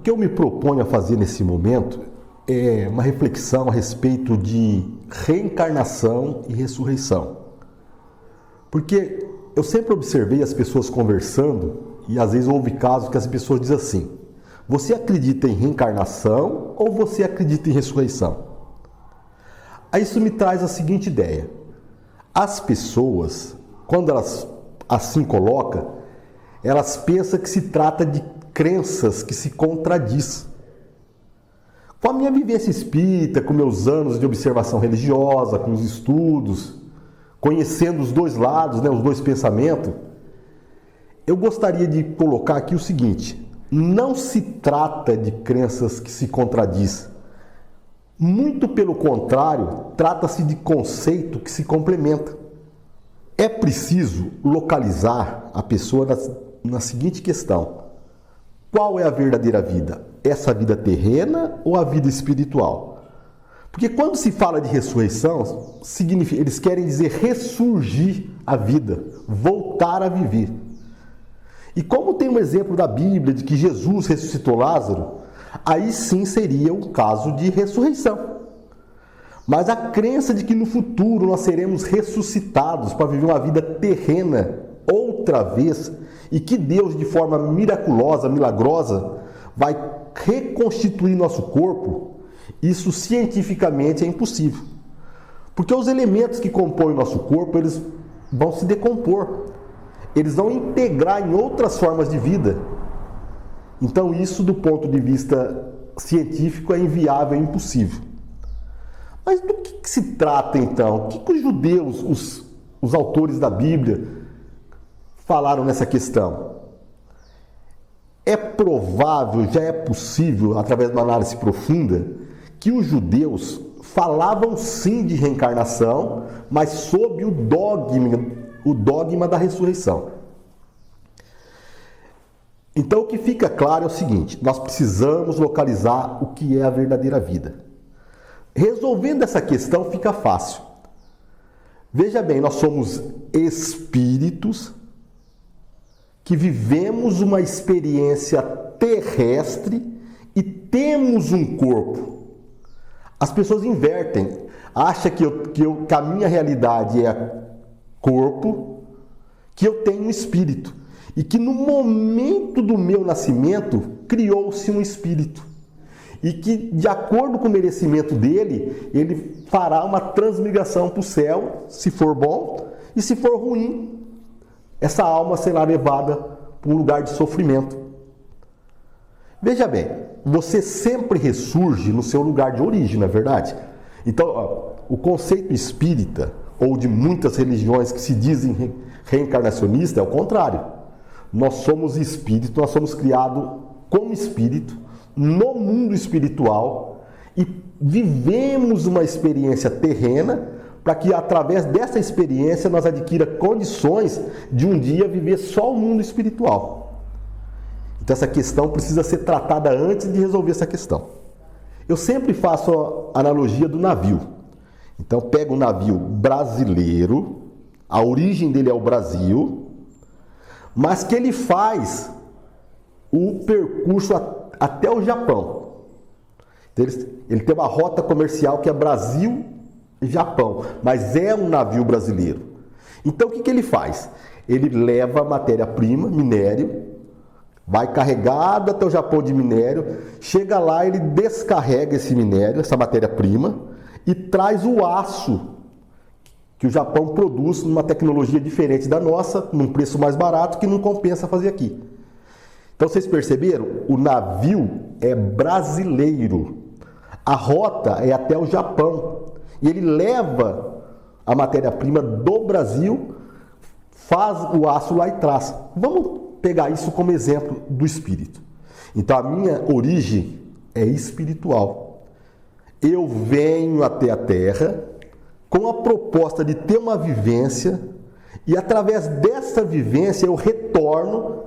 que eu me proponho a fazer nesse momento é uma reflexão a respeito de reencarnação e ressurreição. Porque eu sempre observei as pessoas conversando e às vezes houve casos que as pessoas dizem assim: você acredita em reencarnação ou você acredita em ressurreição? Aí isso me traz a seguinte ideia: as pessoas, quando elas assim colocam, elas pensam que se trata de crenças que se contradizem. Com a minha vivência espírita, com meus anos de observação religiosa, com os estudos, conhecendo os dois lados, os dois pensamentos, eu gostaria de colocar aqui o seguinte: não se trata de crenças que se contradizem. Muito pelo contrário, trata-se de conceito que se complementa. É preciso localizar a pessoa na seguinte questão: qual é a verdadeira vida? Essa vida terrena ou a vida espiritual? Porque quando se fala de ressurreição, significa, eles querem dizer ressurgir a vida, voltar a viver. E como tem um exemplo da Bíblia de que Jesus ressuscitou Lázaro, aí sim seria um caso de ressurreição. Mas a crença de que no futuro nós seremos ressuscitados para viver uma vida terrena outra vez e que Deus, de forma miraculosa, milagrosa, vai reconstituir nosso corpo, isso cientificamente é impossível. Porque os elementos que compõem o nosso corpo, eles vão se decompor. Eles vão integrar em outras formas de vida. Então isso, do ponto de vista científico, é inviável, é impossível. Mas do que se trata então? O que os judeus, os autores da Bíblia, falaram nessa questão? É provável, já é possível, através de uma análise profunda, que os judeus falavam sim de reencarnação, mas sob o dogma da ressurreição. Então o que fica claro é o seguinte: nós precisamos localizar o que é a verdadeira vida. Resolvendo essa questão fica fácil. Veja bem, nós somos espíritos que vivemos uma experiência terrestre e temos um corpo. As pessoas invertem, acham que a minha realidade é corpo, que eu tenho um espírito e que no momento do meu nascimento criou-se um espírito e que, de acordo com o merecimento dele, ele fará uma transmigração para o céu, se for bom, e se for ruim, essa alma será levada para um lugar de sofrimento. Veja bem, você sempre ressurge no seu lugar de origem, não é verdade? Então, o conceito espírita, ou de muitas religiões que se dizem reencarnacionistas, é o contrário. Nós somos espírito, nós somos criados como espírito, no mundo espiritual, e vivemos uma experiência terrena para que, através dessa experiência, nós adquira condições de um dia viver só o mundo espiritual. Então essa questão precisa ser tratada antes de resolver essa questão. Eu sempre faço a analogia do navio. Então pega um navio brasileiro, a origem dele é o Brasil, mas que ele faz o percurso até o Japão. Então, ele tem uma rota comercial que é Brasil-Japão, mas é um navio brasileiro. Então o que ele faz? Ele leva matéria-prima, minério, vai carregado até o Japão de minério, chega lá, ele descarrega esse minério, essa matéria-prima, e traz o aço que o Japão produz numa tecnologia diferente da nossa, num preço mais barato, que não compensa fazer aqui. Então vocês perceberam? O navio é brasileiro. A rota é até o Japão. E ele leva a matéria-prima do Brasil, faz o aço lá e traz. Vamos pegar isso como exemplo do espírito. Então a minha origem é espiritual. Eu venho até a Terra com a proposta de ter uma vivência e através dessa vivência eu retorno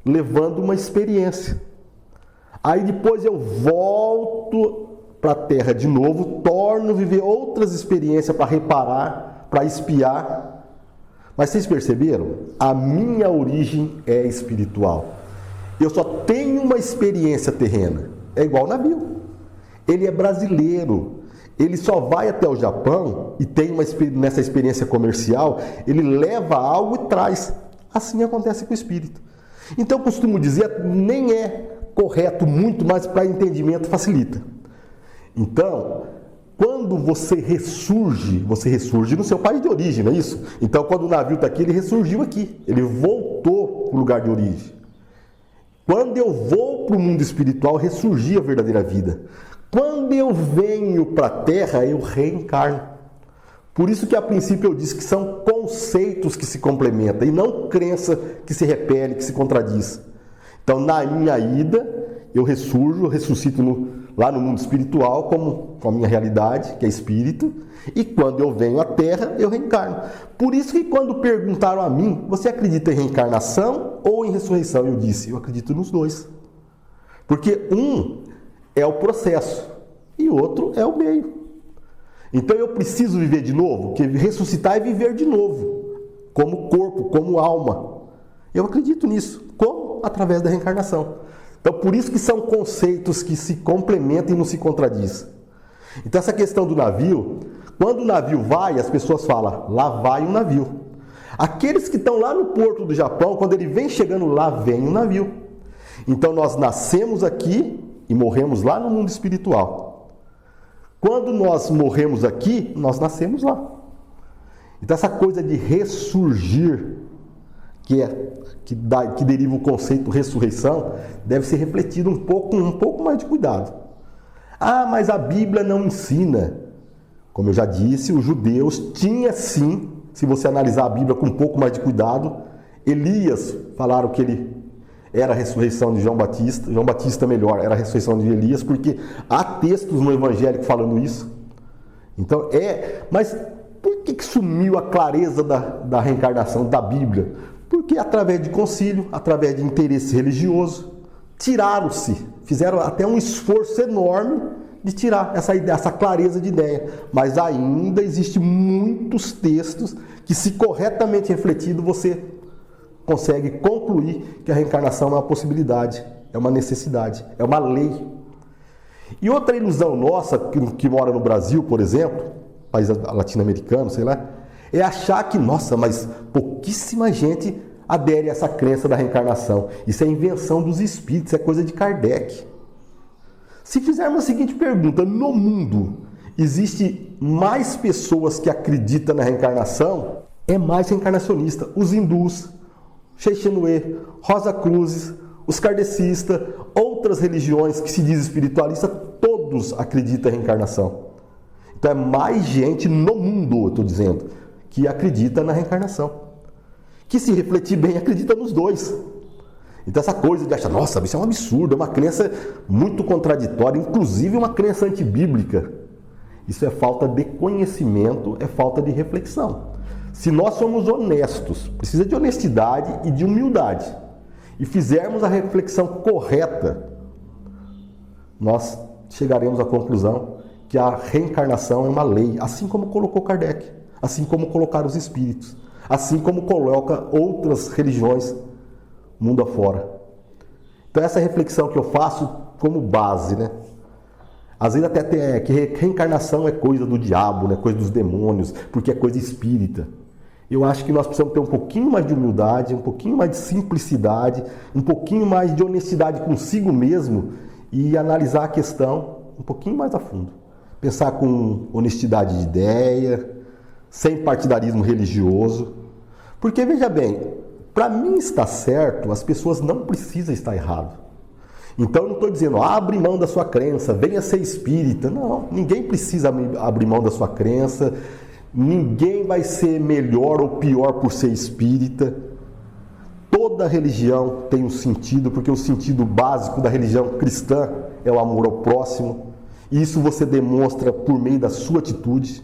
levando uma experiência. Aí depois eu volto para a Terra de novo, torno a viver outras experiências para reparar, para espiar. Mas vocês perceberam? A minha origem é espiritual. Eu só tenho uma experiência terrena. É igual o navio. Ele é brasileiro. Ele só vai até o Japão e tem nessa experiência comercial, ele leva algo e traz. Assim acontece com o espírito. Então eu costumo dizer, nem é correto muito, mas para entendimento facilita. Então, quando você ressurge no seu país de origem, não é isso? Então, quando o navio está aqui, ele ressurgiu aqui. Ele voltou para o lugar de origem. Quando eu vou para o mundo espiritual, ressurgi a verdadeira vida. Quando eu venho para a Terra, eu reencarno. Por isso que a princípio eu disse que são conceitos que se complementam e não crença que se repele, que se contradiz. Então, na minha ida, eu ressurjo, eu ressuscito lá no mundo espiritual, com a minha realidade, que é espírito, e quando eu venho à Terra, eu reencarno. Por isso que quando perguntaram a mim, você acredita em reencarnação ou em ressurreição? Eu disse, eu acredito nos dois. Porque um é o processo e o outro é o meio. Então eu preciso viver de novo, porque ressuscitar é viver de novo, como corpo, como alma. Eu acredito nisso. Como? Através da reencarnação. Então por isso que são conceitos que se complementam e não se contradizem. Então essa questão do navio, quando o navio vai, as pessoas falam, lá vai um navio. Aqueles que estão lá no porto do Japão, quando ele vem chegando lá, vem um navio. Então nós nascemos aqui e morremos lá no mundo espiritual. Quando nós morremos aqui, nós nascemos lá. Então essa coisa de ressurgir, que deriva o conceito ressurreição, deve ser refletido um pouco mais de cuidado. Ah, mas a Bíblia não ensina. Como eu já disse, os judeus tinham sim, se você analisar a Bíblia com um pouco mais de cuidado, Elias, falaram que ele era a ressurreição de João Batista melhor, era a ressurreição de Elias, porque há textos no evangélico falando isso. Então mas por que sumiu a clareza da reencarnação da Bíblia? Porque através de concílio, através de interesse religioso, fizeram até um esforço enorme de tirar essa clareza de ideia. Mas ainda existem muitos textos que, se corretamente refletido, você consegue concluir que a reencarnação é uma possibilidade, é uma necessidade, é uma lei. E outra ilusão nossa, que mora no Brasil, por exemplo, país latino-americano, sei lá, é achar que, nossa, mas pouquíssima gente adere a essa crença da reencarnação. Isso é invenção dos espíritos, é coisa de Kardec. Se fizermos a seguinte pergunta, no mundo existe mais pessoas que acreditam na reencarnação, é mais reencarnacionista. Os hindus, Xexenuê, Rosa Cruzes, os kardecistas, outras religiões que se dizem espiritualistas, todos acreditam em reencarnação. Então é mais gente no mundo, eu estou dizendo, que acredita na reencarnação. Que, se refletir bem, acredita nos dois. Então essa coisa de achar, nossa, isso é um absurdo, é uma crença muito contraditória, inclusive uma crença antibíblica. Isso é falta de conhecimento, é falta de reflexão. Se nós somos honestos, precisa de honestidade e de humildade, e fizermos a reflexão correta, nós chegaremos à conclusão que a reencarnação é uma lei, assim como colocou Kardec, assim como colocaram os espíritos, assim como coloca outras religiões mundo afora. Então essa reflexão que eu faço como base, né? Às vezes até tem que reencarnação é coisa do diabo, né? Coisa dos demônios, porque é coisa espírita. Eu acho que nós precisamos ter um pouquinho mais de humildade, um pouquinho mais de simplicidade, um pouquinho mais de honestidade consigo mesmo e analisar a questão um pouquinho mais a fundo. Pensar com honestidade de ideia, sem partidarismo religioso. Porque, veja bem, para mim estar certo, as pessoas não precisam estar errado. Então eu não estou dizendo, abre mão da sua crença, venha ser espírita. Não, ninguém precisa abrir mão da sua crença. Ninguém vai ser melhor ou pior por ser espírita. Toda religião tem um sentido, porque o sentido básico da religião cristã é o amor ao próximo. E isso você demonstra por meio da sua atitude.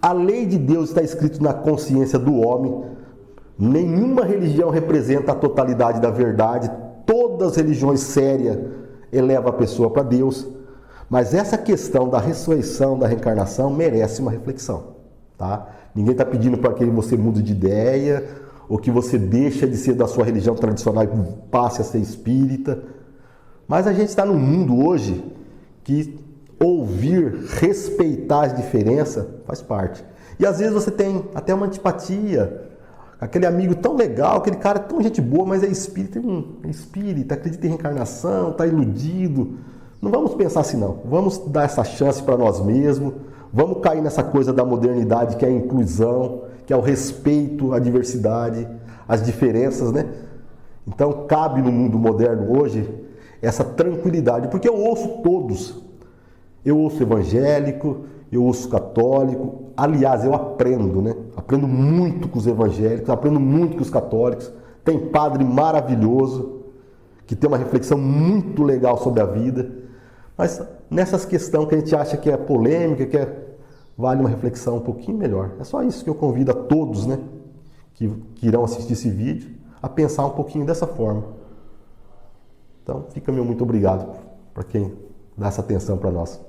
A lei de Deus está escrita na consciência do homem. Nenhuma religião representa a totalidade da verdade. Todas as religiões sérias elevam a pessoa para Deus. Mas essa questão da ressurreição, da reencarnação, merece uma reflexão. Tá? Ninguém está pedindo para que você mude de ideia ou que você deixa de ser da sua religião tradicional e passe a ser espírita. Mas a gente está num mundo hoje que ouvir, respeitar as diferenças faz parte. E às vezes você tem até uma antipatia, aquele amigo tão legal, aquele cara tão gente boa, mas é espírita, acredita em reencarnação, está iludido. Não vamos pensar assim não, vamos dar essa chance para nós mesmos, vamos cair nessa coisa da modernidade que é a inclusão, que é o respeito à diversidade, às diferenças, né? Então cabe no mundo moderno hoje essa tranquilidade, porque eu ouço todos. Eu ouço evangélico, eu ouço católico, aliás, eu aprendo, né? Aprendo muito com os evangélicos, aprendo muito com os católicos. Tem padre maravilhoso, que tem uma reflexão muito legal sobre a vida. Mas nessas questões que a gente acha que é polêmica, vale uma reflexão um pouquinho melhor. É só isso que eu convido a todos, né, que irão assistir esse vídeo, a pensar um pouquinho dessa forma. Então, fica meu muito obrigado para quem dá essa atenção para nós.